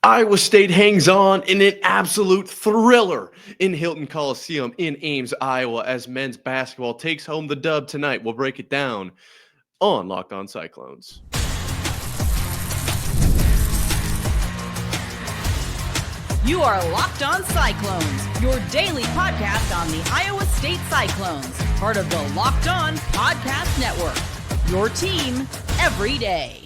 Iowa State hangs on in an absolute thriller in Hilton Coliseum in Ames, Iowa, as men's basketball takes home the dub tonight. We'll break it down on Locked On Cyclones. You are Locked On Cyclones, your daily podcast on the Iowa State Cyclones, part of the Locked On Podcast Network, your team every day.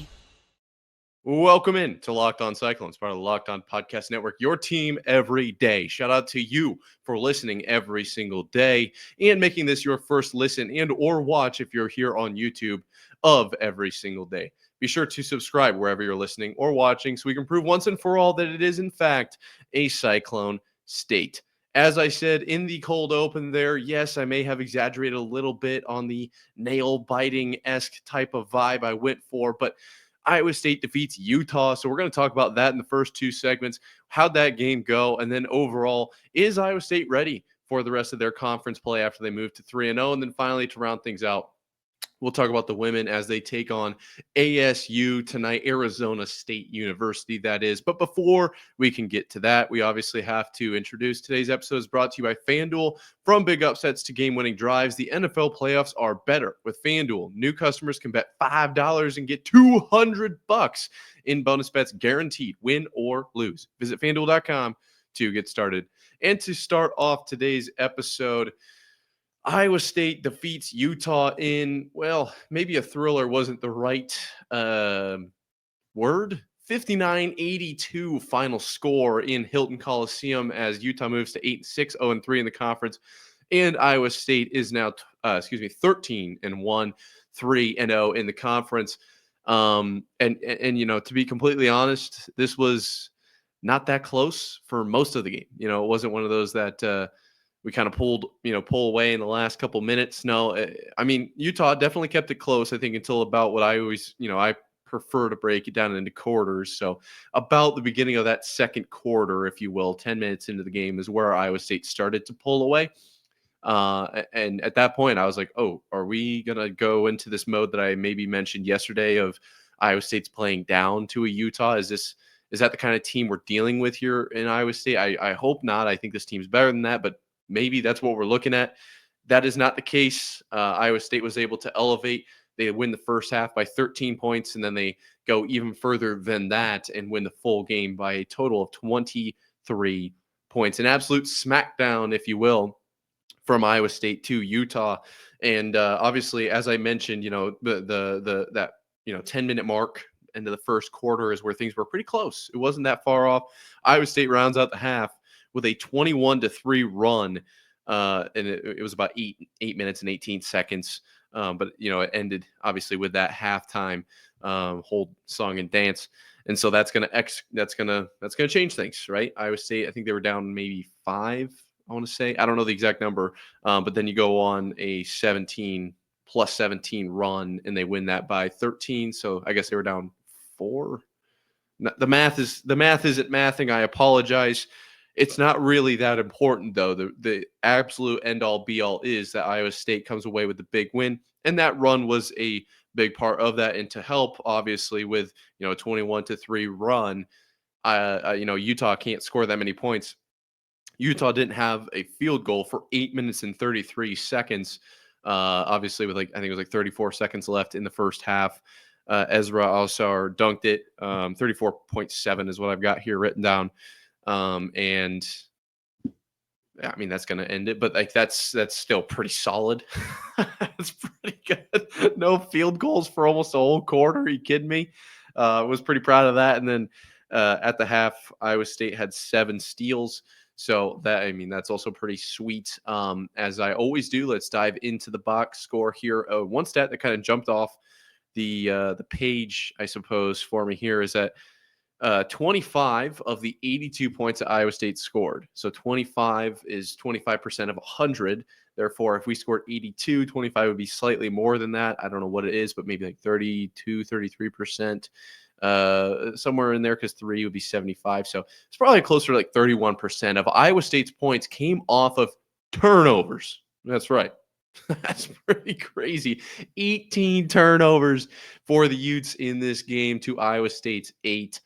Welcome in to Locked On Cyclones, part of the Locked On Podcast Network, your team every day. Shout out to you for listening every single day and making this your first listen and or watch if you're here on YouTube of every single day. Be sure to subscribe wherever you're listening or watching so we can prove once and for all that it is, in fact, a Cyclone state. As I said in the cold open there, yes, I may have exaggerated a little bit on the nail-biting-esque type of vibe I went for, but Iowa State defeats Utah, so we're going to talk about that in the first two segments. How'd that game go? And then overall, is Iowa State ready for the rest of their conference play after they move to 3-0? And then finally, to round things out, we'll talk about the women as they take on ASU tonight, Arizona State University, that is. But before we can get to that, we obviously have to introduce today's episode is brought to you by FanDuel. From big upsets to game-winning drives, the NFL playoffs are better with FanDuel. New customers can bet $5 and get $200 in bonus bets guaranteed, win or lose. Visit FanDuel.com to get started. And to start off today's episode, Iowa State defeats Utah in, well, maybe a thriller wasn't the right word. 59-82 final score in Hilton Coliseum as Utah moves to 8-6, 0-3 in the conference. And Iowa State is now, 13-1, 3-0 in the conference. And you know, to be completely honest, this was not that close for most of the game. You know, it wasn't one of those that we kind of pull away in the last couple minutes. No, I mean, Utah definitely kept it close, I think, until about what I always, I prefer to break it down into quarters. So about the beginning of that second quarter, if you will, 10 minutes into the game is where Iowa State started to pull away. And at that point, I was like, oh, are we going to go into this mode that I maybe mentioned yesterday of Iowa State's playing down to a Utah? Is that the kind of team we're dealing with here in Iowa State? I hope not. I think this team's better than that, but maybe that's what we're looking at. That is not the case. Iowa State was able to elevate. They win the first half by 13 points, and then they go even further than that and win the full game by a total of 23 points. An absolute smackdown, if you will, from Iowa State to Utah. And obviously, as I mentioned, that 10-minute mark into the first quarter is where things were pretty close. It wasn't that far off. Iowa State rounds out the half with a 21-3 run, and it was about 8 minutes and 18 seconds. But it ended obviously with that halftime hold song and dance, and so that's gonna change things, right? Iowa State, I think they were down maybe 5. I want to say, I don't know the exact number, but then you go on a 17 plus 17 run, and they win that by 13. So I guess they were down 4. The math isn't mathing. I apologize. It's not really that important, though. The absolute end-all, be-all is that Iowa State comes away with the big win, and that run was a big part of that. And to help, obviously, with a 21-3 run, Utah can't score that many points. Utah didn't have a field goal for 8 minutes and 33 seconds. Obviously, with I think it was 34 seconds left in the first half. Ezra Alsar dunked it. 34.7 is what I've got here written down. And I mean, that's going to end it, but that's still pretty solid. That's pretty good. No field goals for almost a whole quarter. Are you kidding me? Was pretty proud of that. And then at the half, Iowa State had 7 steals. So that's also pretty sweet. As I always do, let's dive into the box score here. One stat that kind of jumped off the page, I suppose, for me here is that 25 of the 82 points that Iowa State scored. So 25 is 25% of 100. Therefore, if we scored 82, 25 would be slightly more than that. I don't know what it is, but maybe 32, 33%. Somewhere in there, because 3 would be 75. So it's probably closer to 31% of Iowa State's points came off of turnovers. That's right. That's pretty crazy. 18 turnovers for the Utes in this game to Iowa State's 8.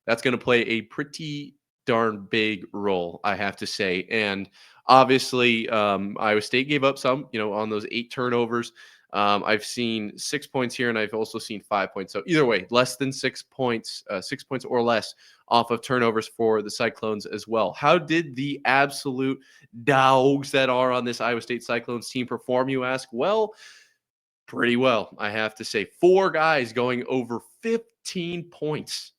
That's going to play a pretty darn big role, I have to say. And obviously, Iowa State gave up some, on those 8 turnovers. I've seen 6 points here, and I've also seen 5 points. So either way, less than 6 points, 6 points or less off of turnovers for the Cyclones as well. How did the absolute dogs that are on this Iowa State Cyclones team perform, you ask? Well, pretty well, I have to say. 4 guys going over 15 points.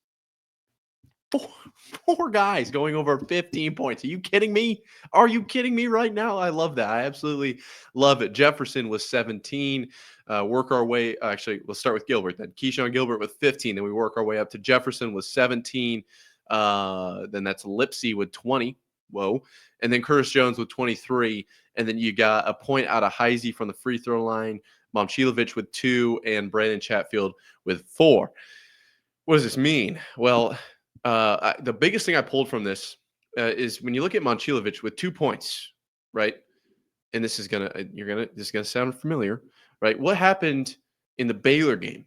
Four guys going over 15 points. Are you kidding me? Are you kidding me right now? I love that. I absolutely love it. Jefferson was 17. Work our way. Actually, we'll start with Gilbert then. Keyshawn Gilbert with 15. Then we work our way up to Jefferson with 17. Then that's Lipsey with 20. Whoa. And then Curtis Jones with 23. And then you got a point out of Heisey from the free throw line, Momcilovic with 2, and Brandon Chatfield with 4. What does this mean? Well, the biggest thing I pulled from this is when you look at Momcilovic with 2 points, right? And this is gonna sound familiar, right? What happened in the Baylor game?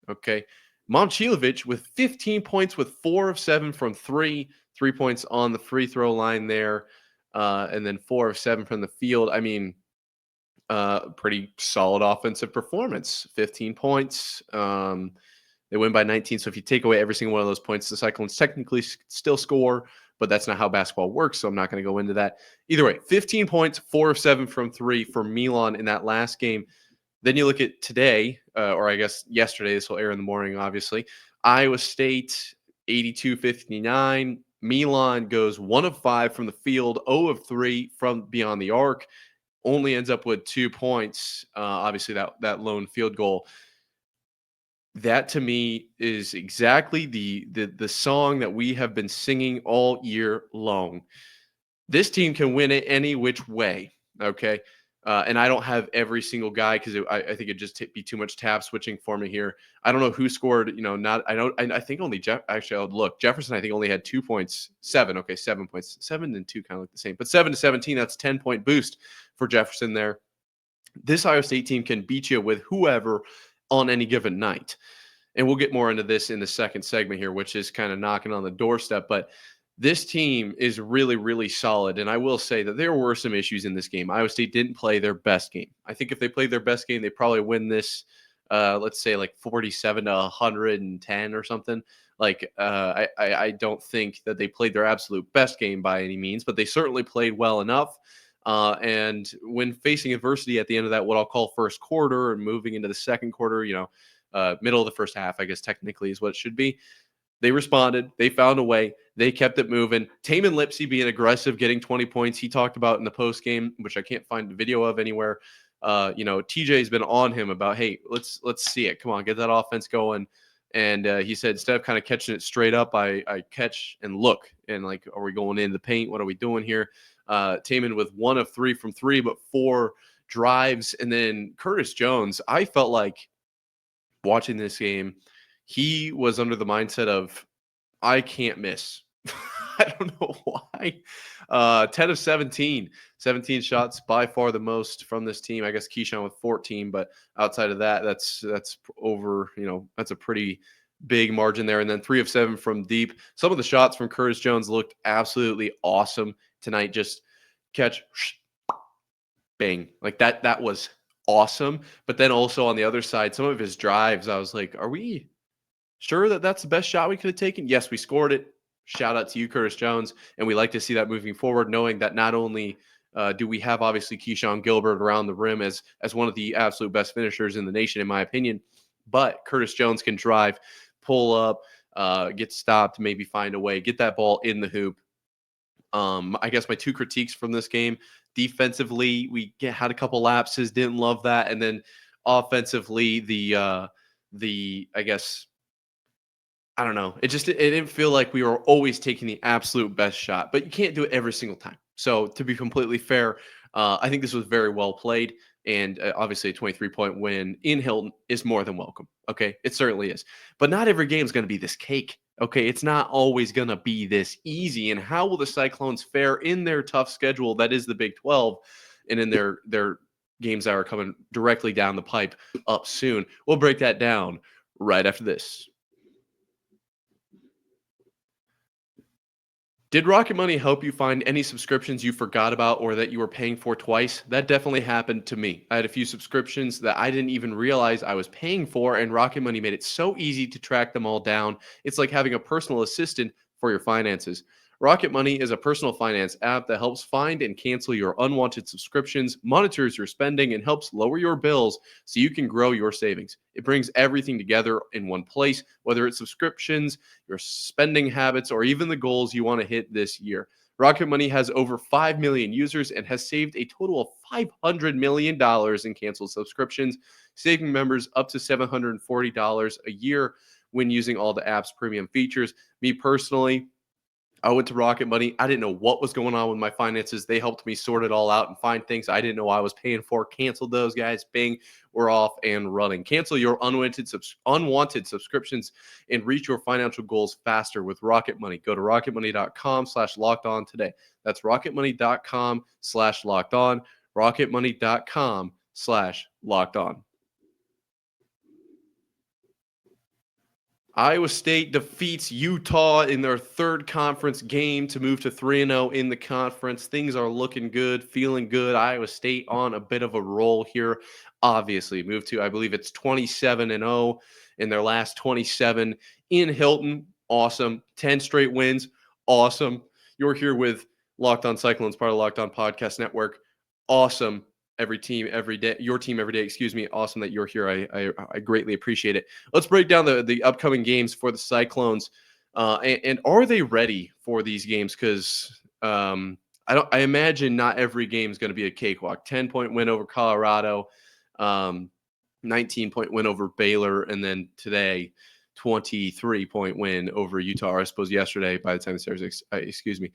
Okay, Momcilovic with 15 points, with 4 of 7 from 3 points on the free throw line there, and then 4 of 7 from the field. I mean, pretty solid offensive performance. 15 points. They win by 19. So if you take away every single one of those points, the Cyclones technically still score, but that's not how basketball works. So I'm not going to go into that. Either way, 15 points, 4 of 7 from 3 for Milan in that last game. Then you look at today, or I guess yesterday, this will air in the morning, obviously. Iowa State, 82-59. Milan goes 1 of 5 from the field, 0 of 3 from beyond the arc. Only ends up with 2 points. Obviously, that lone field goal. That to me is exactly the song that we have been singing all year long. This team can win it any which way. Okay. And I don't have every single guy because I think it'd just be too much tab switching for me here. I don't know who scored, I think only actually I'll look. Jefferson, I think, only had 2 points, 7. Okay, 7 points. 7 and 2 kind of look the same, but 7 to 17, that's 10-point boost for Jefferson there. This Iowa State team can beat you with whoever on any given night. And we'll get more into this in the second segment here, which is kind of knocking on the doorstep. But this team is really, really solid. And I will say that there were some issues in this game. Iowa State didn't play their best game. I think if they played their best game, they probably win this, let's say like 47 to 110 or something. Like, I don't think that they played their absolute best game by any means, but they certainly played well enough. And when facing adversity at the end of that, what I'll call first quarter and moving into the second quarter, middle of the first half, I guess technically is what it should be. They responded. They found a way. They kept it moving. Tamin Lipsey being aggressive, getting 20 points. He talked about in the post game, which I can't find a video of anywhere. TJ's been on him about, hey, let's see it. Come on, get that offense going. And he said, instead of kind of catching it straight up, I catch and look. And like, are we going in the paint? What are we doing here? Tamin with 1 of 3 from 3, but 4 drives. And then Curtis Jones, I felt like watching this game, he was under the mindset of, I can't miss. I don't know why. 10 of 17 shots, by far the most from this team. I guess Keyshawn with 14, but outside of that, that's over, that's a pretty big margin there. And then 3 of 7 from deep. Some of the shots from Curtis Jones looked absolutely awesome tonight. Just catch, bang. Like that was awesome. But then also on the other side, some of his drives, I was like, are we sure that that's the best shot we could have taken? Yes, we scored it. Shout out to you, Curtis Jones. And we like to see that moving forward, knowing that not only do we have obviously Keyshawn Gilbert around the rim as one of the absolute best finishers in the nation, in my opinion, but Curtis Jones can drive, pull up, get stopped, maybe find a way, get that ball in the hoop. I guess my 2 critiques from this game: defensively, we had a couple lapses, didn't love that, and then offensively, the I guess, I don't know, it didn't feel like we were always taking the absolute best shot, but you can't do it every single time. So to be completely fair, I think this was very well played, and obviously a 23-point win in Hilton is more than welcome. Okay, it certainly is, but not every game is going to be this cake. Okay, it's not always going to be this easy. And how will the Cyclones fare in their tough schedule that is the Big 12, and in their games that are coming directly down the pipe up soon? We'll break that down right after this. Did Rocket Money help you find any subscriptions you forgot about or that you were paying for twice? That definitely happened to me. I had a few subscriptions that I didn't even realize I was paying for, and Rocket Money made it so easy to track them all down. It's like having a personal assistant for your finances. Rocket Money is a personal finance app that helps find and cancel your unwanted subscriptions, monitors your spending, and helps lower your bills so you can grow your savings. It brings everything together in one place, whether it's subscriptions, your spending habits, or even the goals you want to hit this year. Rocket Money has over 5 million users and has saved a total of $500 million in canceled subscriptions, saving members up to $740 a year when using all the app's premium features. Me personally, I went to Rocket Money. I didn't know what was going on with my finances. They helped me sort it all out and find things I didn't know I was paying for. Canceled those guys. Bing, we're off and running. Cancel your unwanted subscriptions and reach your financial goals faster with Rocket Money. Go to rocketmoney.com/locked-on today. That's rocketmoney.com/locked-on. rocketmoney.com/locked-on. Iowa State defeats Utah in their third conference game to move to 3-0 in the conference. Things are looking good, feeling good. Iowa State on a bit of a roll here. Obviously, moved to, I believe it's 27-0 in their last 27 in Hilton. Awesome. 10 straight wins. Awesome. You're here with Locked On Cyclones, part of the Locked On Podcast Network. Awesome. Every team, every day, your team every day, excuse me. Awesome that you're here. I greatly appreciate it. Let's break down the upcoming games for the Cyclones. And are they ready for these games? Because I imagine not every game is going to be a cakewalk. 10-point win over Colorado, 19-point win over Baylor, and then today, 23-point win over Utah, or I suppose yesterday by the time this airs, excuse me.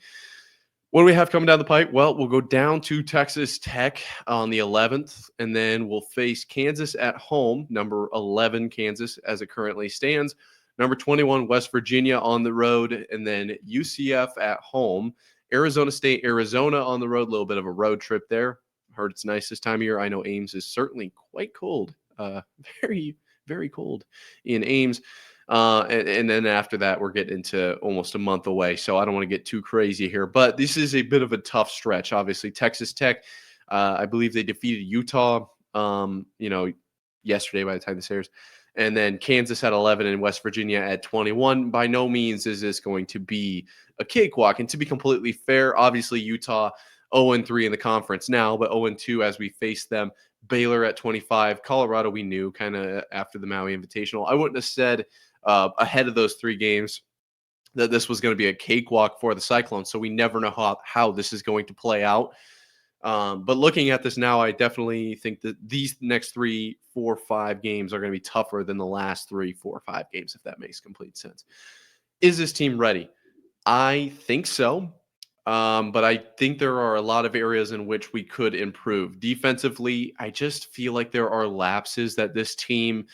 What do we have coming down the pipe? Well, we'll go down to Texas Tech on the 11th, and then we'll face Kansas at home, number 11 Kansas as it currently stands, number 21 West Virginia on the road, and then UCF at home, Arizona State, Arizona on the road, a little bit of a road trip there. Heard it's nice this time of year. I know Ames is certainly quite cold, very, very cold in Ames. And then after that, we're getting into almost a month away. So I don't want to get too crazy here, but this is a bit of a tough stretch. Obviously, Texas Tech, I believe they defeated Utah, yesterday by the time this airs. And then Kansas at 11 and West Virginia at 21. By no means is this going to be a cakewalk. And to be completely fair, obviously Utah 0-3 in the conference now, but 0-2 as we face them. Baylor at 25. Colorado we knew kind of after the Maui Invitational. I wouldn't have said ahead of those three games that this was going to be a cakewalk for the Cyclones. So we never know how this is going to play out. But looking at this now, I definitely think that these next 3, 4, 5 games are going to be tougher than the last 3, 4, 5 games, if that makes complete sense. Is this team ready? I think so. But I think there are a lot of areas in which we could improve. Defensively, I just feel like there are lapses that this team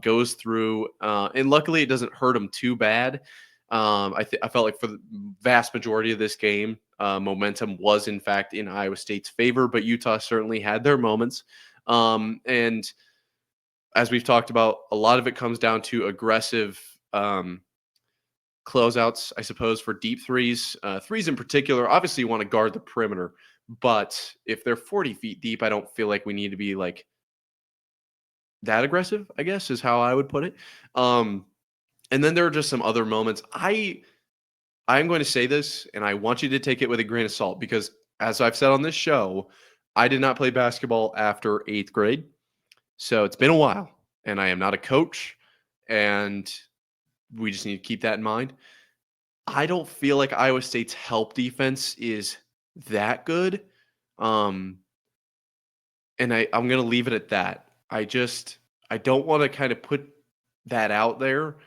goes through, and luckily it doesn't hurt them too bad. I felt like for the vast majority of this game, momentum was in fact in Iowa State's favor, but Utah certainly had their moments. And as we've talked about, a lot of it comes down to aggressive closeouts, I suppose, for deep threes. Threes in particular, obviously you want to guard the perimeter, but if they're 40 feet deep, I don't feel like we need to be like that aggressive, I guess is how I would put it. And then there are just some other moments. I'm going to say this, and I want you to take it with a grain of salt, because as I've said on this show, I did not play basketball after 8th grade. So it's been a while, and I am not a coach, and we just need to keep that in mind. I don't feel like Iowa State's help defense is that good. And I'm going to leave it at that. I don't want to kind of put that out there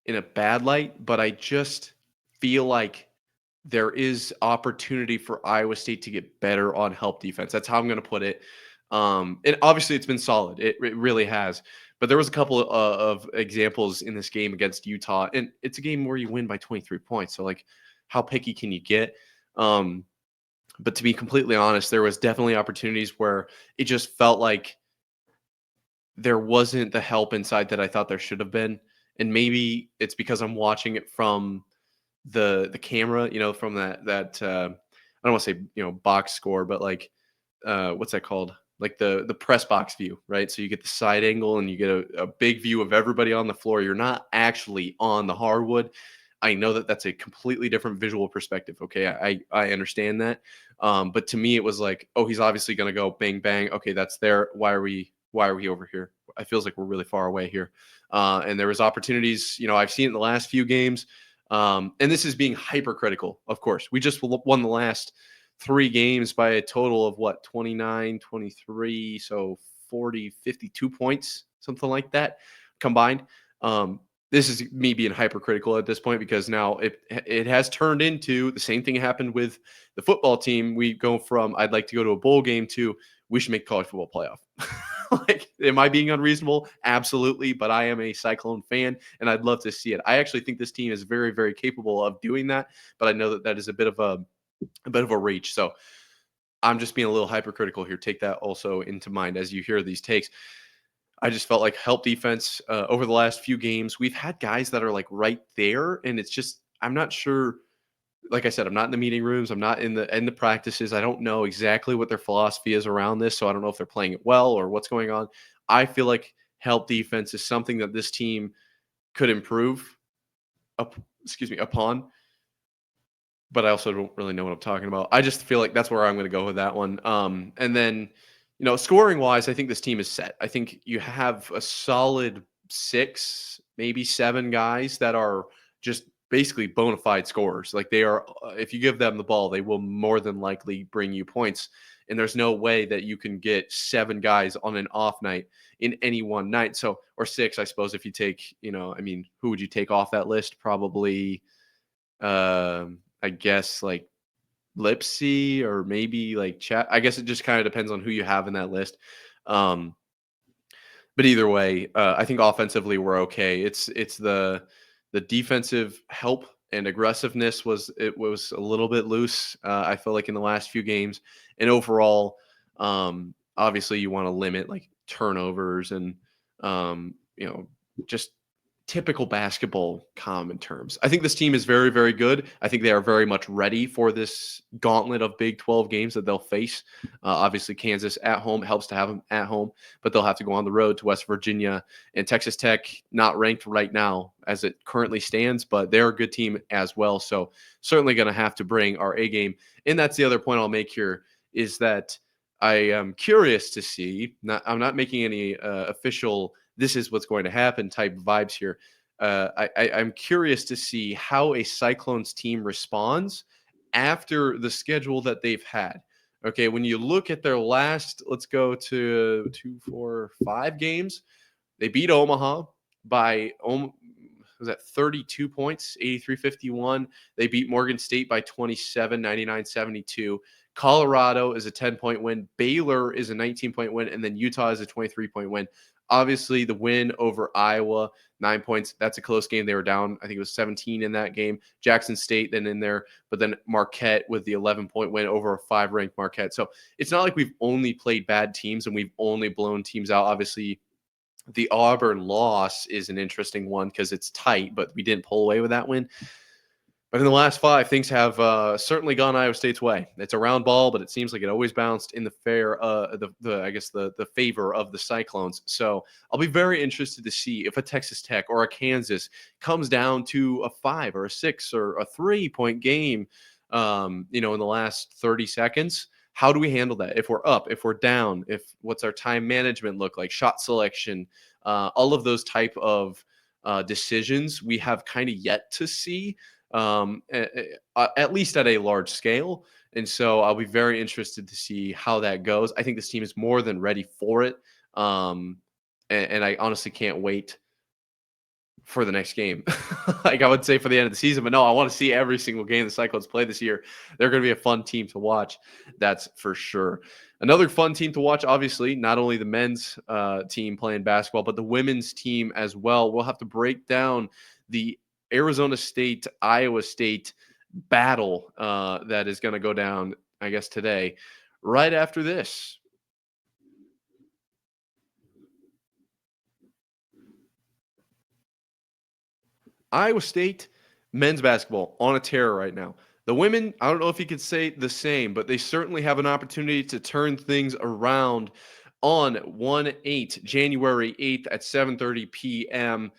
in a bad light, but I just feel like there is opportunity for Iowa State to get better on help defense. That's how I'm going to put it. And obviously it's been solid. It really has. But there was a couple of examples in this game against Utah, and it's a game where you win by 23 points. So, like, how picky can you get? But to be completely honest, there was definitely opportunities where it just felt like there wasn't the help inside that I thought there should have been. And maybe it's because I'm watching it from the camera, from that I don't want to say, box score, but like what's that called? Like the press box view, right? So you get the side angle and you get a big view of everybody on the floor. You're not actually on the hardwood. I know that that's a completely different visual perspective. Okay, I understand that. But to me, it was like, oh, he's obviously going to go bang bang. Okay, that's there. Why are we over here? It feels like we're really far away here. And there was opportunities. I've seen it in the last few games. And this is being hypercritical, of course. We just won the last 3 games by a total of 29, 23, so 40, 52 points, something like that combined. This is me being hypercritical at this point because now it has turned into the same thing happened with the football team. We go from I'd like to go to a bowl game to we should make college football playoff. Like, am I being unreasonable? Absolutely, but I am a Cyclone fan, and I'd love to see it. I actually think this team is very, very capable of doing that, but I know that is a bit of a reach. So I'm just being a little hypercritical here. Take that also into mind as you hear these takes. I just felt like help defense over the last few games. We've had guys that are like right there, and it's just I'm not sure. Like I said, I'm not in the meeting rooms. I'm not in the practices. I don't know exactly what their philosophy is around this, so I don't know if they're playing it well or what's going on. I feel like help defense is something that this team could improve upon. But I also don't really know what I'm talking about. I just feel like that's where I'm going to go with that one. And then, scoring wise, I think this team is set. I think you have a solid 6, maybe 7 guys that are just basically bona fide scorers. Like they are, if you give them the ball, they will more than likely bring you points. And there's no way that you can get 7 guys on an off night in any one night. So, or 6, I suppose, if you take, who would you take off that list? Probably, I guess like Lipsey or maybe like Chat. I guess it just kind of depends on who you have in that list. But either way, I think offensively we're okay. It's the defensive help and aggressiveness was a little bit loose. I feel like in the last few games, and overall, obviously you want to limit like turnovers and just typical basketball common terms. I think this team is very, very good. I think they are very much ready for this gauntlet of Big 12 games that they'll face. Obviously, Kansas at home helps to have them at home, but they'll have to go on the road to West Virginia and Texas Tech, not ranked right now as it currently stands, but they're a good team as well. So certainly going to have to bring our A game. And that's the other point I'll make here is that I am curious to see, I'm not making any official this is what's going to happen type vibes here. I'm curious to see how a Cyclones team responds after the schedule that they've had. Okay, when you look at their last, let's go to 2, 4, 5 games. They beat Omaha by was that 32 points, 83-51. They beat Morgan State by 27, 99-72. Colorado is a 10-point win. Baylor is a 19-point win. And then Utah is a 23-point win. Obviously, the win over Iowa, 9 points. That's a close game. They were down, I think it was 17 in that game. Jackson State then in there, but then Marquette with the 11-point win over a 5-ranked Marquette. So it's not like we've only played bad teams and we've only blown teams out. Obviously, the Auburn loss is an interesting one because it's tight, but we didn't pull away with that win. But in the last 5, things have certainly gone Iowa State's way. It's a round ball, but it seems like it always bounced in the favor of the Cyclones. So I'll be very interested to see if a Texas Tech or a Kansas comes down to a 5 or a 6 or a 3-point game, in the last 30 seconds. How do we handle that? If we're up, if we're down, what's our time management look like, shot selection, all of those type of decisions we have kind of yet to see. At least at a large scale. And so I'll be very interested to see how that goes. I think this team is more than ready for it. And I honestly can't wait for the next game. Like I would say for the end of the season, but no, I want to see every single game the Cyclones play this year. They're going to be a fun team to watch. That's for sure. Another fun team to watch, obviously, not only the men's team playing basketball, but the women's team as well. We'll have to break down the Arizona State, Iowa State battle that is going to go down, I guess, today, right after this. Iowa State men's basketball on a tear right now. The women, I don't know if you could say the same, but they certainly have an opportunity to turn things around on January 8th at 7:30 p.m.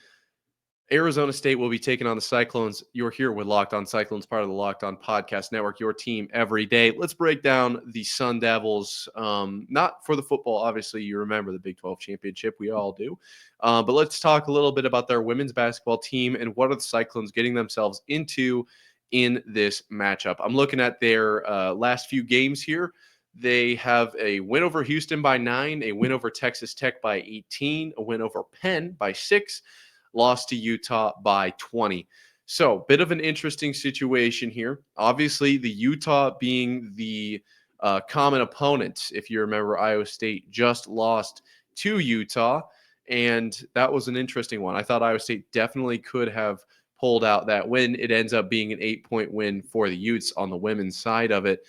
Arizona State will be taking on the Cyclones. You're here with Locked On Cyclones, part of the Locked On Podcast Network, your team every day. Let's break down the Sun Devils. Not for the football, obviously. You remember the Big 12 championship. We all do. But let's talk a little bit about their women's basketball team and what are the Cyclones getting themselves into in this matchup. I'm looking at their last few games here. They have a win over Houston by 9, a win over Texas Tech by 18, a win over Penn by 6, lost to Utah by 20. So, bit of an interesting situation here. Obviously, the Utah being the common opponent. If you remember, Iowa State just lost to Utah, and that was an interesting one. I thought Iowa State definitely could have pulled out that win. It ends up being an 8-point win for the Utes on the women's side of it.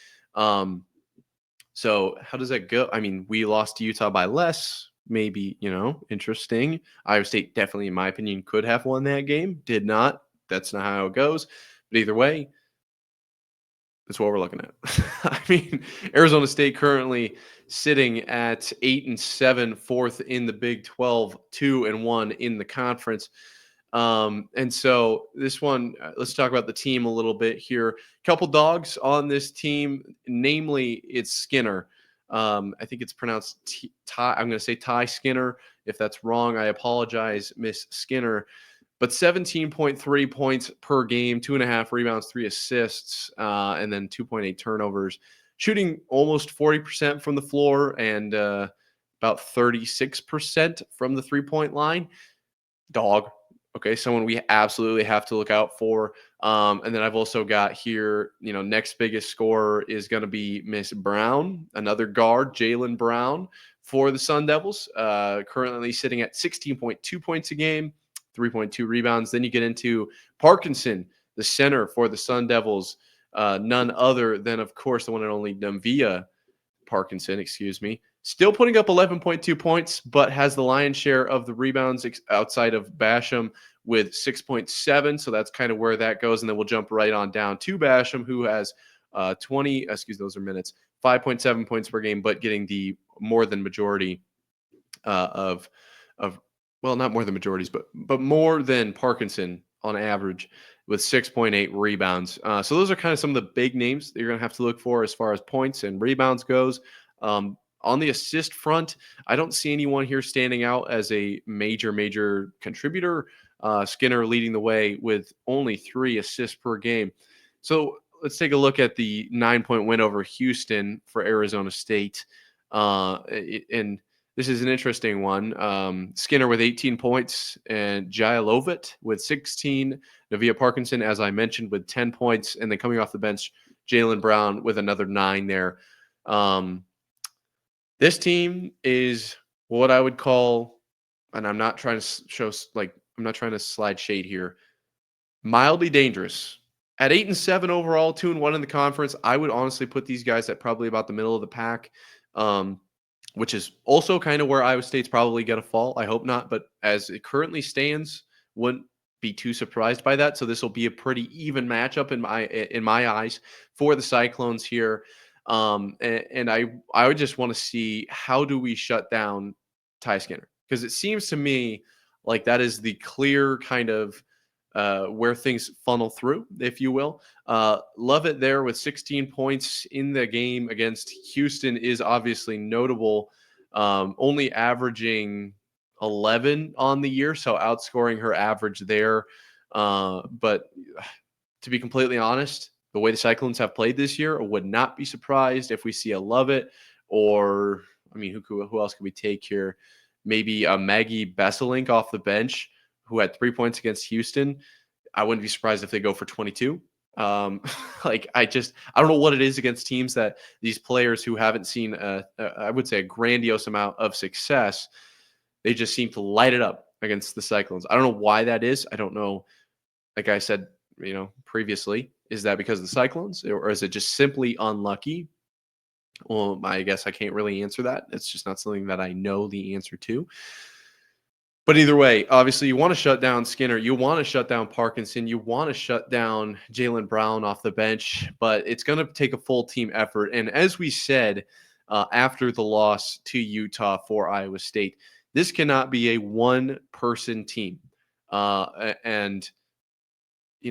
So how does that go? I mean, we lost to Utah by less. Maybe, interesting. Iowa State definitely, in my opinion, could have won that game. Did not. That's not how it goes. But either way, that's what we're looking at. I mean, Arizona State currently sitting at 8-7, fourth in the Big 12, 2-1 in the conference. And so this one, let's talk about the team a little bit here. Couple dogs on this team, namely it's Skinner. I think it's pronounced Ty. I'm going to say Ty Skinner. If that's wrong, I apologize, Miss Skinner. But 17.3 points per game, 2.5 rebounds, 3 assists, and then 2.8 turnovers. Shooting almost 40% from the floor and about 36% from the three-point line. Dog. Okay, someone we absolutely have to look out for. And then I've also got here, next biggest scorer is going to be Miss Brown, another guard, Jaylen Brown for the Sun Devils, currently sitting at 16.2 points a game, 3.2 rebounds. Then you get into Parkinson, the center for the Sun Devils, none other than, of course, the one and only Namvia Parkinson, still putting up 11.2 points, but has the lion's share of the rebounds outside of Basham with 6.7. So that's kind of where that goes. And then we'll jump right on down to Basham, who has 5.7 points per game, but getting the more than majority of not more than majorities, but more than Parkinson on average with 6.8 rebounds. So those are kind of some of the big names that you're going to have to look for as far as points and rebounds goes. On the assist front, I don't see anyone here standing out as a major contributor. Skinner leading the way with only 3 assists per game. So let's take a look at the 9-point win over Houston for Arizona State. And this is an interesting one. Skinner with 18 points and Jailovit with 16. Navia Parkinson, as I mentioned, with 10 points. And then coming off the bench, Jaylen Brown with another 9 there. This team is what I would call, and I'm not trying to I'm not trying to slide shade here, mildly dangerous. At 8-7 overall, 2-1 in the conference, I would honestly put these guys at probably about the middle of the pack, which is also kind of where Iowa State's probably going to fall. I hope not, but as it currently stands, wouldn't be too surprised by that. So this will be a pretty even matchup in my eyes for the Cyclones here. And I would just want to see, how do we shut down Ty Skinner? Because it seems to me like that is the clear kind of where things funnel through, if you will. Lovett there with 16 points in the game against Houston is obviously notable, only averaging 11 on the year, so outscoring her average there. But to be completely honest, the way the Cyclones have played this year, I would not be surprised if we see a Lovett, or, I mean, who else could we take here? Maybe a Maggie Besselink off the bench, who had 3 points against Houston. I wouldn't be surprised if they go for 22. I don't know what it is against teams that these players who haven't seen, I would say, a grandiose amount of success, they just seem to light it up against the Cyclones. I don't know why that is. I don't know. Like I said, previously, is that because of the Cyclones, or is it just simply unlucky? Well, I guess I can't really answer that. It's just not something that I know the answer to. But either way, obviously, you want to shut down Skinner. You want to shut down Parkinson. You want to shut down Jaylen Brown off the bench. But it's going to take a full team effort. And as we said after the loss to Utah for Iowa State, this cannot be a one-person team. And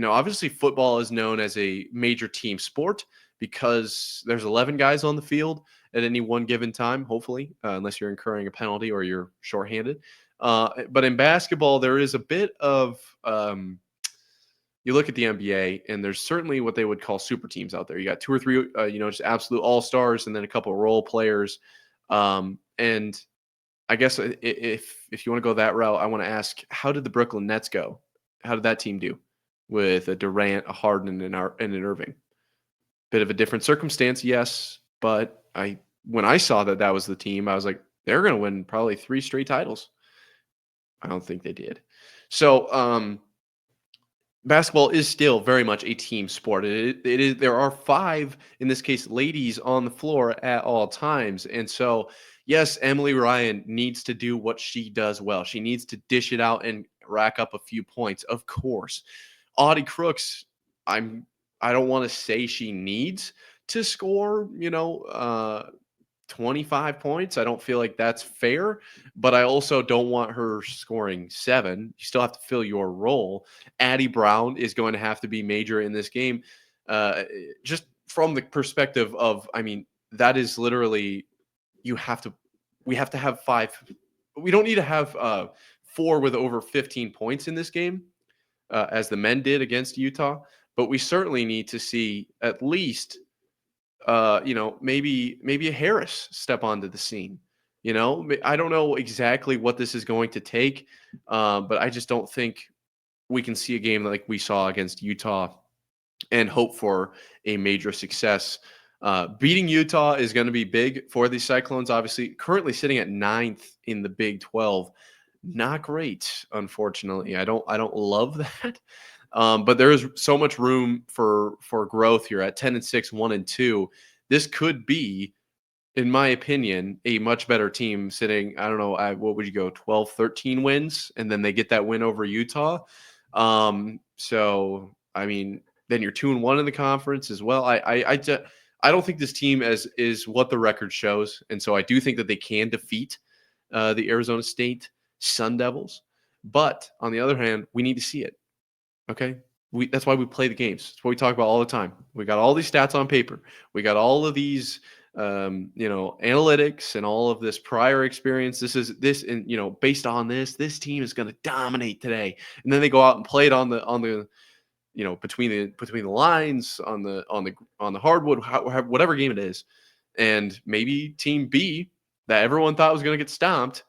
obviously, football is known as a major team sport because there's 11 guys on the field at any one given time, hopefully, unless you're incurring a penalty or you're shorthanded. But in basketball, there is a bit of you look at the NBA, and there's certainly what they would call super teams out there. You got 2 or 3, just absolute all-stars, and then a couple of role players. And I guess if you want to go that route, I want to ask, how did the Brooklyn Nets go? How did that team do with a Durant, a Harden, and an Irving? Bit of a different circumstance, yes, but when I saw that was the team, I was like, they're going to win probably 3 straight titles. I don't think they did. So basketball is still very much a team sport. It is. There are 5, in this case, ladies on the floor at all times. And so, yes, Emily Ryan needs to do what she does well. She needs to dish it out and rack up a few points, of course. Audie Crooks, I don't want to say she needs to score, 25 points. I don't feel like that's fair, but I also don't want her scoring 7. You still have to fill your role. Addie Brown is going to have to be major in this game. Just from the perspective of, that is literally, we have to have 5. We don't need to have 4 with over 15 points in this game, as the men did against Utah, but we certainly need to see at least maybe a Harris step onto the scene. I don't know exactly what this is going to take, but I just don't think we can see a game like we saw against Utah and hope for a major success. Beating Utah is going to be big for the Cyclones, obviously currently sitting at 9th in the Big 12. Not great, unfortunately. I don't love that. But there is so much room for growth here at 10-6, 1-2. This could be, in my opinion, a much better team sitting, I don't know, what would you go, 12, 13 wins, and then they get that win over Utah. So, then you're 2-1 in the conference as well. I don't think this team is what the record shows, and so I do think that they can defeat the Arizona State Sun Devils. But on the other hand, we need to see it. Okay, that's why we play the games. That's what we talk about all the time. We got all these stats on paper. We got all of these, analytics and all of this prior experience. And based on this team is going to dominate today. And then they go out and play it on the between the lines on the hardwood, whatever game it is, and maybe Team B that everyone thought was going to get stomped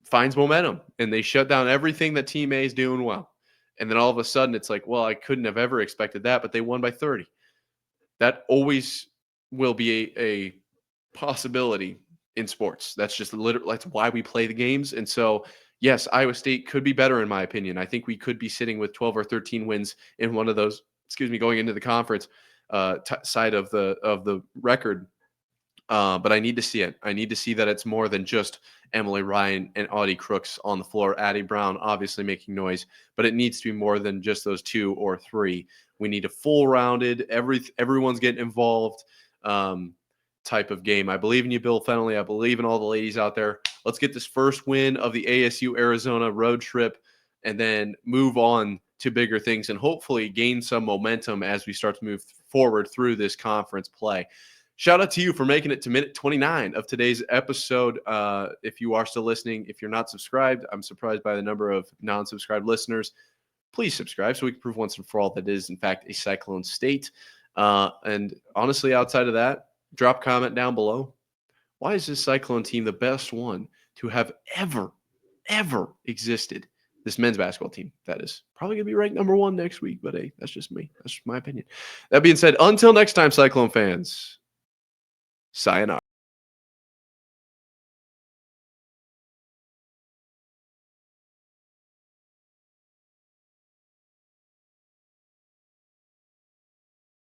finds momentum and they shut down everything that Team A is doing well. And then all of a sudden it's like, well, I couldn't have ever expected that, but they won by 30. That always will be a possibility in sports. That's just that's why we play the games. And so, yes, Iowa State could be better in my opinion. I think we could be sitting with 12 or 13 wins in one of those, going into the conference side of the record. But I need to see it. I need to see that it's more than just Emily Ryan and Audie Crooks on the floor. Addie Brown obviously making noise, but it needs to be more than just those 2 or 3. We need a full-rounded, everyone's getting involved type of game. I believe in you, Bill Fennelly. I believe in all the ladies out there. Let's get this first win of the ASU Arizona road trip and then move on to bigger things and hopefully gain some momentum as we start to move forward through this conference play. Shout out to you for making it to minute 29 of today's episode. If you are still listening, if you're not subscribed, I'm surprised by the number of non-subscribed listeners. Please subscribe so we can prove once and for all that it is, in fact, a Cyclone state. And honestly, outside of that, drop a comment down below. Why is this Cyclone team the best one to have ever existed? This men's basketball team, that is. Probably going to be ranked number 1 next week, but hey, that's just me. That's just my opinion. That being said, until next time, Cyclone fans, sayonara.